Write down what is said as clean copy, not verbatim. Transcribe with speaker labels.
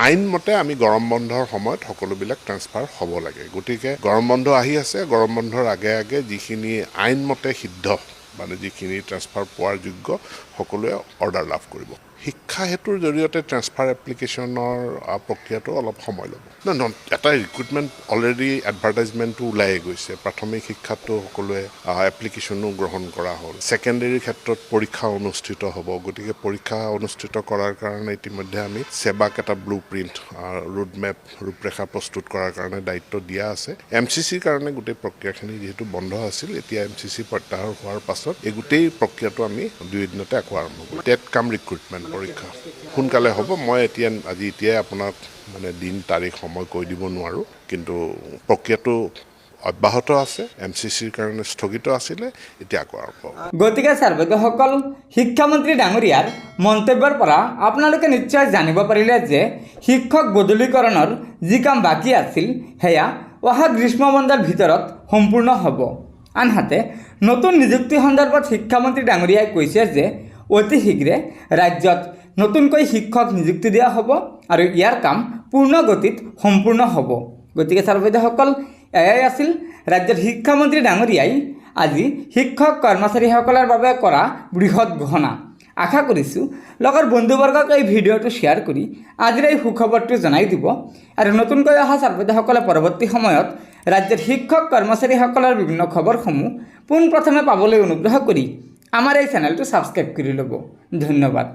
Speaker 1: আইনমতে আমি গৰম বন্ধৰ সময়ত সকলোবিলাক ট্ৰান্সফাৰ হ'ব লাগে। গতিকে গৰম বন্ধ আহি আছে, গৰম বন্ধৰ আগে আগে যিখিনি আইনমতে সিদ্ধ মানে যিখিনি ট্ৰান্সফাৰ পোৱাৰ যোগ্য সকলোৱে অৰ্ডাৰ লাভ কৰিব। শিক্ষা হেতুৰ জৰিয়তে ট্ৰান্সফাৰ এপ্লিকেশ্যনৰ প্ৰক্ৰিয়াটো অলপ সময় ল'ব। এটা ৰিক্ৰুটমেণ্ট অলৰেডি এডভাৰটাইজমেণ্টটো ওলাই গৈছে। প্ৰাথমিক শিক্ষাটো সকলোৱে এপ্লিকেশ্যনো গ্ৰহণ কৰা হ'ল। ছেকেণ্ডেৰীৰ ক্ষেত্ৰত পৰীক্ষা অনুষ্ঠিত হ'ব। গতিকে পৰীক্ষা অনুষ্ঠিত কৰাৰ কাৰণে ইতিমধ্যে আমি সেৱাক এটা ব্লু প্ৰিণ্ট ৰোডমেপ ৰূপৰেখা প্ৰস্তুত কৰাৰ কাৰণে দায়িত্ব দিয়া আছে। MCCৰ কাৰণে গোটেই প্ৰক্ৰিয়াখিনি যিহেতু বন্ধ আছিল, এতিয়া MCC প্ৰত্যাহাৰ হোৱাৰ পাছত এই গোটেই প্ৰক্ৰিয়াটো আমি 2 দিনতে আকৌ আৰম্ভ কৰিম। টেট কাম ৰিক্ৰুটমেণ্ট পৰীক্ষা সোনকালে হ'ব। মই এতিয়াই আপোনাক মানে দিন তাৰিখ সময় কৈ দিব নোৱাৰোঁ, কিন্তু প্ৰক্ৰিয়াটো অব্যাহত আছে। MCCৰ কাৰণে স্থগিত আছিলে, এতিয়া আকৌ আৰম্ভ হ'ব।
Speaker 2: গতিকে ছাৰ্বৈদসকল, শিক্ষামন্ত্ৰী ডাঙৰীয়াৰ মন্তব্যৰ পৰা আপোনালোকে নিশ্চয় জানিব পাৰিলে যে শিক্ষক বদলীকৰণৰ যি কাম বাকী আছিল সেয়া অহা গ্ৰীষ্ম বন্ধৰ ভিতৰত সম্পূৰ্ণ হ'ব। আনহাতে নতুন নিযুক্তি সন্দৰ্ভত শিক্ষামন্ত্ৰী ডাঙৰীয়াই কৈছে যে অতি শীঘ্ৰে ৰাজ্যত নতুনকৈ শিক্ষক নিযুক্তি দিয়া হ'ব আৰু ইয়াৰ কাম পূৰ্ণ গতিত সম্পূৰ্ণ হ'ব। গতিকে ছাৰ্বৈদসকল, এয়াই আছিল ৰাজ্যৰ শিক্ষামন্ত্ৰী ডাঙৰীয়াই আজি শিক্ষক কৰ্মচাৰীসকলৰ বাবে কৰা বৃহৎ ঘোষণা। আশা কৰিছোঁ লগৰ বন্ধুবৰ্গক এই ভিডিঅ'টো শ্বেয়াৰ কৰি আজিৰ এই সুখবৰটো জনাই দিব আৰু নতুনকৈ অহা ছাৰ্বৈদসকলে পৰৱৰ্তী সময়ত ৰাজ্যৰ শিক্ষক কৰ্মচাৰীসকলৰ বিভিন্ন খবৰসমূহ পোনপ্ৰথমে পাবলৈ অনুগ্ৰহ কৰি আমাৰ এই চেনেলটো ছাবস্ক্ৰাইব কৰি ল'ব। ধন্যবাদ।